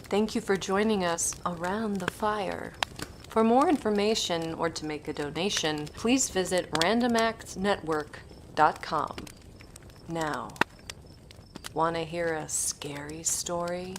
Thank you for joining us around the fire. For more information or to make a donation, please visit randomactsnetwork.com. Now, want to hear a scary story?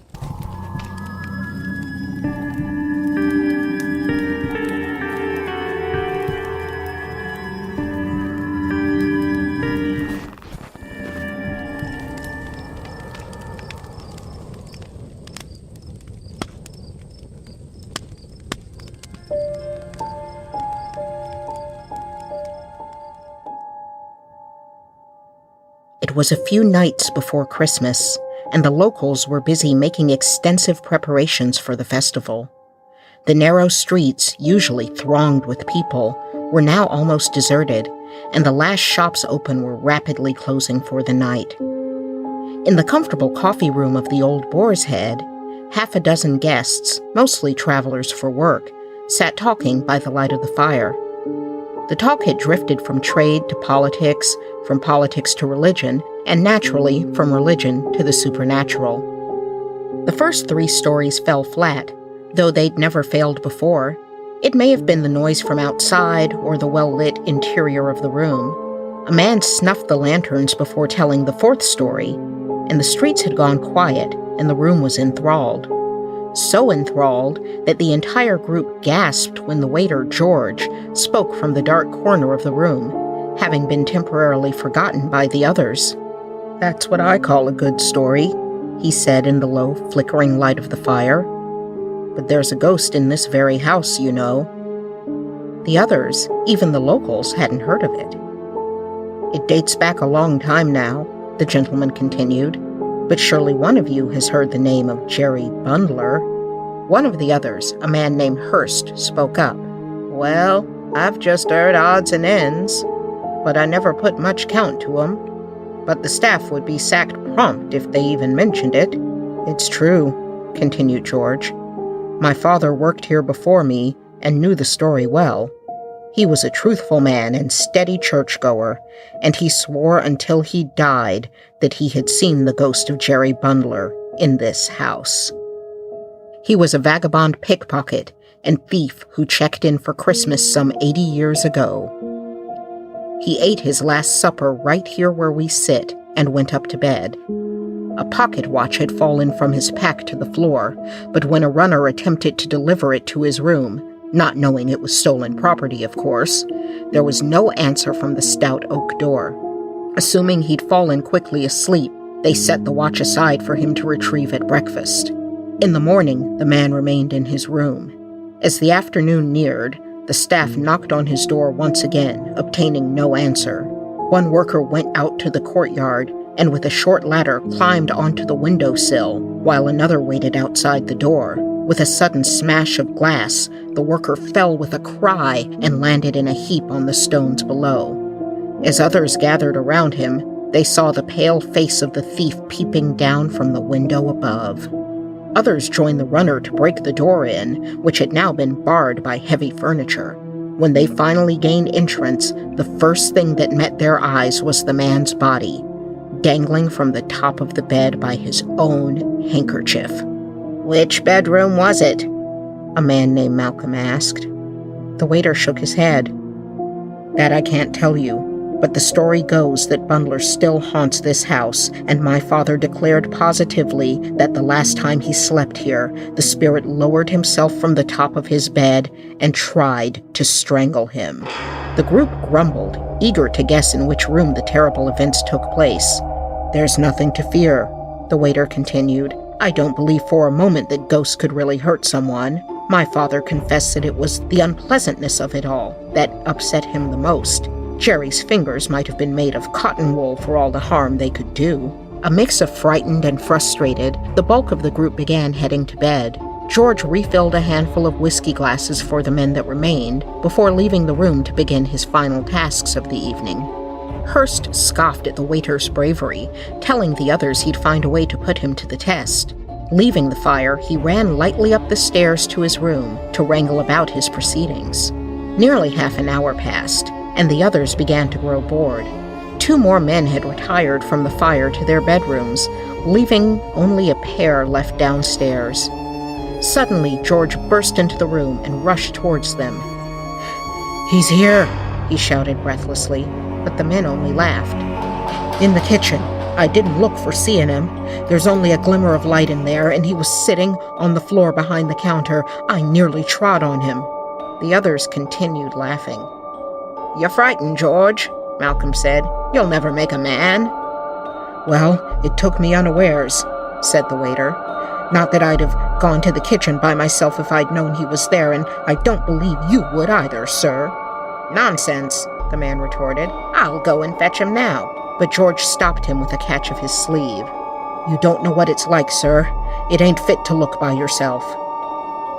It was a few nights before Christmas, and the locals were busy making extensive preparations for the festival. The narrow streets, usually thronged with people, were now almost deserted, and the last shops open were rapidly closing for the night. In the comfortable coffee room of the Old Boar's Head, half a dozen guests, mostly travelers for work, sat talking by the light of the fire. The talk had drifted from trade to politics, from politics to religion, and naturally from religion to the supernatural. The first 3 stories fell flat, though they'd never failed before. It may have been the noise from outside or the well-lit interior of the room. A man snuffed the lanterns before telling the 4th story, and the streets had gone quiet and the room was enthralled. So enthralled that the entire group gasped when the waiter, George, spoke from the dark corner of the room, having been temporarily forgotten by the others. "That's what I call a good story," he said in the low, flickering light of the fire. "But there's a ghost in this very house, you know." The others, even the locals, hadn't heard of it. "It dates back a long time now," the gentleman continued, "but surely one of you has heard the name of Jerry Bundler." One of the others, a man named Hurst, spoke up. "Well, I've just heard odds and ends, but I never put much count to 'em. But the staff would be sacked prompt if they even mentioned it." "It's true," continued George. "My father worked here before me and knew the story well. He was a truthful man and steady churchgoer, and he swore until he died that he had seen the ghost of Jerry Bundler in this house. He was a vagabond pickpocket and thief who checked in for Christmas some 80 years ago. He ate his last supper right here where we sit and went up to bed. A pocket watch had fallen from his pack to the floor, but when a runner attempted to deliver it to his room, not knowing it was stolen property, of course, there was no answer from the stout oak door. Assuming he'd fallen quickly asleep, they set the watch aside for him to retrieve at breakfast. In the morning, the man remained in his room. As the afternoon neared, the staff knocked on his door once again, obtaining no answer. One worker went out to the courtyard and with a short ladder climbed onto the windowsill, while another waited outside the door. With a sudden smash of glass, the worker fell with a cry and landed in a heap on the stones below. As others gathered around him, they saw the pale face of the thief peeping down from the window above. Others joined the runner to break the door in, which had now been barred by heavy furniture. When they finally gained entrance, the first thing that met their eyes was the man's body, dangling from the top of the bed by his own handkerchief. "Which bedroom was it?" a man named Malcolm asked. The waiter shook his head. "That I can't tell you, but the story goes that Bundler still haunts this house, and my father declared positively that the last time he slept here, the spirit lowered himself from the top of his bed and tried to strangle him." The group grumbled, eager to guess in which room the terrible events took place. "There's nothing to fear," the waiter continued. "I don't believe for a moment that ghosts could really hurt someone. My father confessed that it was the unpleasantness of it all that upset him the most. Jerry's fingers might have been made of cotton wool for all the harm they could do." A mix of frightened and frustrated, the bulk of the group began heading to bed. George refilled a handful of whiskey glasses for the men that remained, before leaving the room to begin his final tasks of the evening. Hurst scoffed at the waiter's bravery, telling the others he'd find a way to put him to the test. Leaving the fire, he ran lightly up the stairs to his room to wrangle about his proceedings. Nearly half an hour passed, and the others began to grow bored. 2 more men had retired from the fire to their bedrooms, leaving only a pair left downstairs. Suddenly, George burst into the room and rushed towards them. "He's here," he shouted breathlessly, but the men only laughed. "In the kitchen. I didn't look for seeing him. There's only a glimmer of light in there, and he was sitting on the floor behind the counter. I nearly trod on him." The others continued laughing. "You're frightened, George," Malcolm said. "You'll never make a man." "Well, it took me unawares," said the waiter. "Not that I'd have gone to the kitchen by myself if I'd known he was there, and I don't believe you would either, sir." "Nonsense," the man retorted. "I'll go and fetch him now." But George stopped him with a catch of his sleeve. "You don't know what it's like, sir. It ain't fit to look by yourself."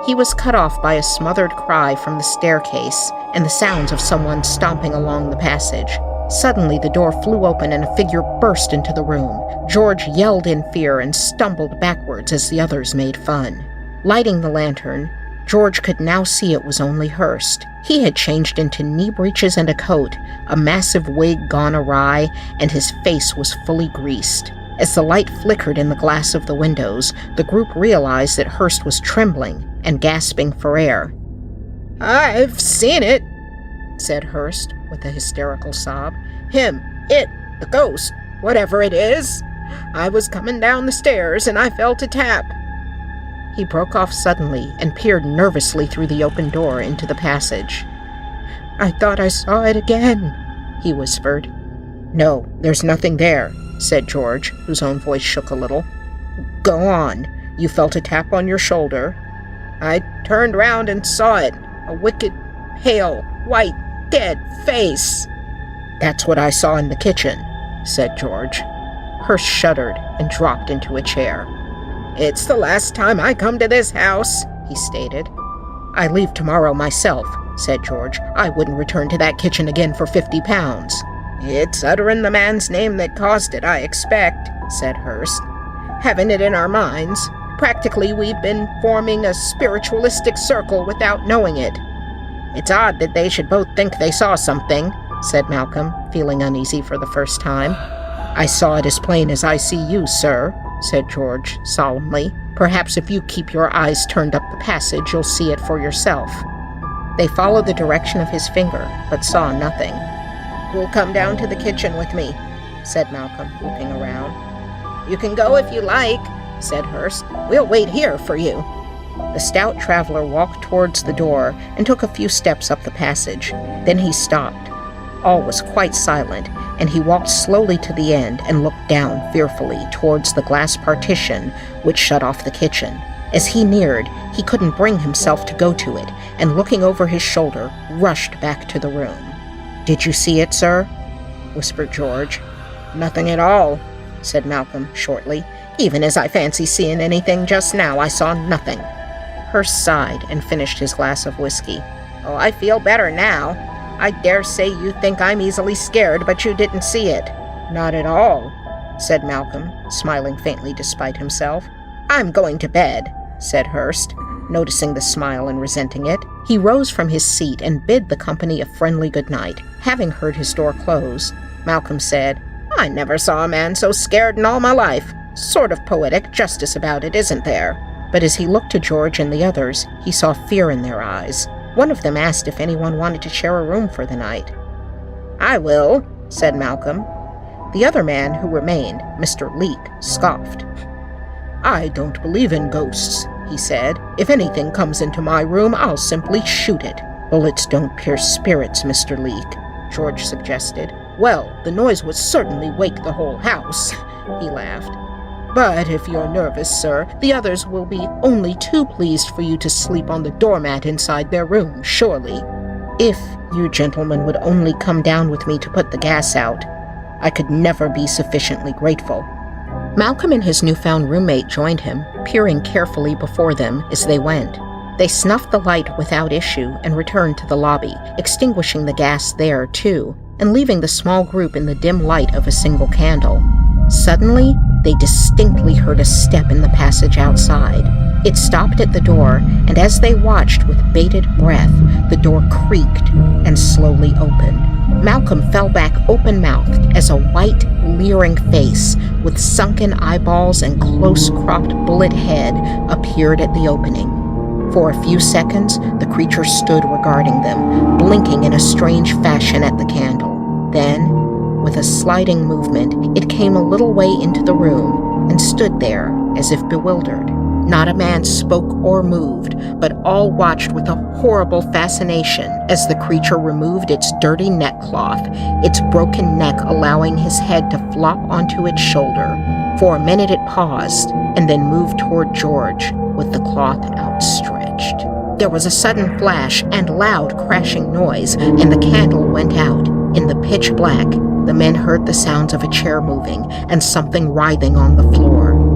He was cut off by a smothered cry from the staircase and the sounds of someone stomping along the passage. Suddenly, the door flew open and a figure burst into the room. George yelled in fear and stumbled backwards as the others made fun. Lighting the lantern, George could now see it was only Hurst. He had changed into knee breeches and a coat, a massive wig gone awry, and his face was fully greased. As the light flickered in the glass of the windows, the group realized that Hurst was trembling and gasping for air. "I've seen it," said Hurst with a hysterical sob. "Him, it, the ghost, whatever it is. I was coming down the stairs and I felt a tap." He broke off suddenly and peered nervously through the open door into the passage. "I thought I saw it again," he whispered. "No, there's nothing there," said George, whose own voice shook a little. "Go on. You felt a tap on your shoulder." "I turned round and saw it. A wicked, pale, white, dead face." "That's what I saw in the kitchen," said George. Hurst shuddered and dropped into a chair. "It's the last time I come to this house," he stated. "I leave tomorrow myself," said George. "I wouldn't return to that kitchen again for £50. "It's uttering the man's name that caused it, I expect," said Hurst. "Having it in our minds. Practically, we've been forming a spiritualistic circle without knowing it." "It's odd that they should both think they saw something," said Malcolm, feeling uneasy for the first time. "I saw it as plain as I see you, sir," said George solemnly. "Perhaps if you keep your eyes turned up the passage, you'll see it for yourself." They followed the direction of his finger, but saw nothing. "Who'll come down to the kitchen with me?" said Malcolm, looking around. "You can go if you like," said Hurst. "We'll wait here for you." The stout traveler walked towards the door and took a few steps up the passage. Then he stopped. All was quite silent, and he walked slowly to the end and looked down fearfully towards the glass partition which shut off the kitchen. As he neared, he couldn't bring himself to go to it, and looking over his shoulder, rushed back to the room. "Did you see it, sir?" whispered George. "Nothing at all," said Malcolm shortly. "Even as I fancy seeing anything just now, I saw nothing." Hurst sighed and finished his glass of whiskey. "Oh, I feel better now. I dare say you think I'm easily scared, but you didn't see it." "Not at all," said Malcolm, smiling faintly despite himself. "I'm going to bed," said Hurst, noticing the smile and resenting it. He rose from his seat and bid the company a friendly good night. Having heard his door close, Malcolm said, "I never saw a man so scared in all my life. Sort of poetic justice about it, isn't there?" But as he looked to George and the others, he saw fear in their eyes. One of them asked if anyone wanted to share a room for the night. "I will," said Malcolm. The other man who remained, Mr. Leek, scoffed. "I don't believe in ghosts," he said. "If anything comes into my room, I'll simply shoot it." "Bullets don't pierce spirits, Mr. Leek," George suggested. "Well, the noise would certainly wake the whole house," he laughed. "But if you're nervous, sir, the others will be only too pleased for you to sleep on the doormat inside their room, surely. If you gentlemen would only come down with me to put the gas out, I could never be sufficiently grateful." Malcolm and his newfound roommate joined him, peering carefully before them as they went. They snuffed the light without issue and returned to the lobby, extinguishing the gas there, too, and leaving the small group in the dim light of a single candle. Suddenly, they distinctly heard a step in the passage outside. It stopped at the door, and as they watched with bated breath, the door creaked and slowly opened. Malcolm fell back open-mouthed as a white, leering face with sunken eyeballs and close-cropped bullet head appeared at the opening. For a few seconds, the creature stood regarding them, blinking in a strange fashion at the candle. Then, with a sliding movement, it came a little way into the room and stood there as if bewildered. Not a man spoke or moved, but all watched with a horrible fascination as the creature removed its dirty neckcloth, its broken neck allowing his head to flop onto its shoulder. For a minute it paused, and then moved toward George with the cloth outstretched. There was a sudden flash and loud crashing noise, and the candle went out. In the pitch black, the men heard the sounds of a chair moving and something writhing on the floor.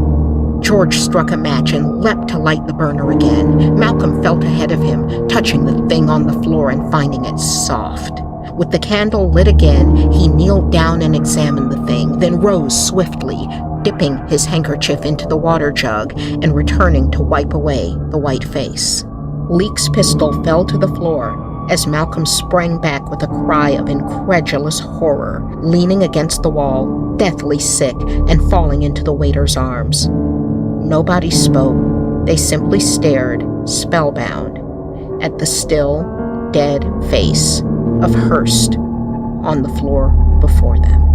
George struck a match and leapt to light the burner again. Malcolm felt ahead of him, touching the thing on the floor and finding it soft. With the candle lit again, he kneeled down and examined the thing, then rose swiftly, dipping his handkerchief into the water jug and returning to wipe away the white face. Leek's pistol fell to the floor as Malcolm sprang back with a cry of incredulous horror, leaning against the wall, deathly sick, and falling into the waiter's arms. Nobody spoke. They simply stared, spellbound, at the still, dead face of Hurst on the floor before them.